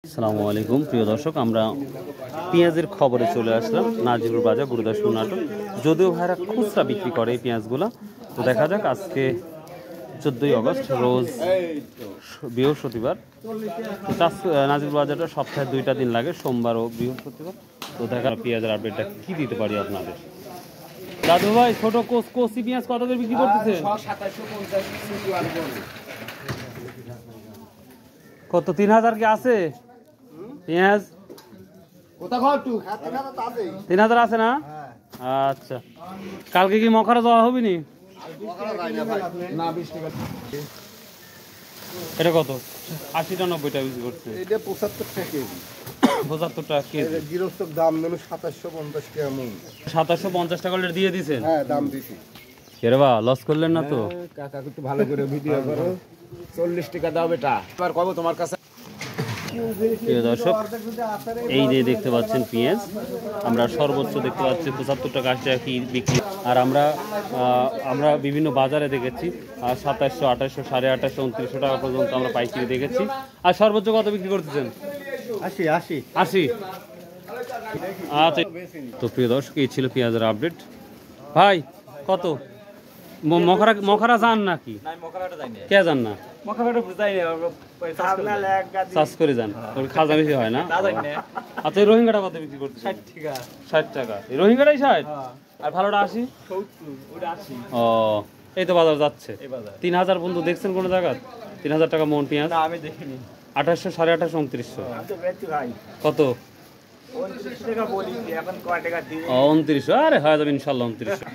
আসসালামু আলাইকুম প্রিয় দর্শক, আমরা পেঁয়াজের খবরে চলে আসলাম নাজিরপুর বাজার গুরুদাসপুর নাটোর। যদিও ভাইরা খুচরা বিক্রি করে এই পেঁয়াজগুলো, তো দেখা যাক আজকে 14ই আগস্ট রোজ বৃহস্পতিবার। নাজিরপুর বাজারটা সপ্তাহে 2টা দিন লাগে, সোমবার ও বৃহস্পতিবার। তো দেখা পেঁয়াজের আপডেটটা কি দিতে পারি আপনাদের। দাদু ভাই, ছোট কচি পেঁয়াজ কত করে বিক্রি করতেছে? কত 3000 কি আছে পেঁয়াজ? 3000 আছে না? আচ্ছা, কালকে কি মখারা দেওয়া হবে নি? এটা কত? 80 টা 90 টা বিক্রি করছে। এটা 75 টাকা কেজি। 75 টাকা কেজি। গৃহস্থর দাম নেন 2750 টাকা মন। 2750 টাকা করে দিয়ে দিয়েছেন? হ্যাঁ, দাম দিছি। এরে বা লস করলেন না তো? কাকা একটু ভালো করে ভিডিও করো। 40 টাকা দাও বেটা। এবার কব তোমার কাছে। প্রিয় দর্শক, এই যে দেখতে পাচ্ছেন পেঁয়াজ, আমরা সর্বোচ্চ দেখতে পাচ্ছি 75 টাকা 80 টাকা বিক্রি। আর আমরা বিভিন্ন বাজারে দেখেছি 2700, 2800, 2850, 2900 টাকা পর্যন্ত আমরা পাইকারি দেখেছি। আর সর্বোচ্চ কত বিক্রি করতেছেন? 80। আচ্ছা, তো প্রিয় দর্শক, এই ছিল পেঁয়াজের আপডেট। ভাই কত মখারা যান নাকি? কে যান না? চাষ করে যান, খাজা বেশি হয় না? আচ্ছা, এই রোহিঙ্গাটা কত বিক্রি করতে? 60 টাকা। এই রোহিঙ্গাটাই 60 আর ভালোটা 80? ও, এই তো বাজার যাচ্ছে 3000 বন্ধু। দেখছেন কোন জায়গা 3000 টাকা মন পেঁয়াজ? আমি দেখিনি। 2800, 2850, 2900। কত? 2900। আরে হয়ে যাবে ইনশাল্লাহ 2900।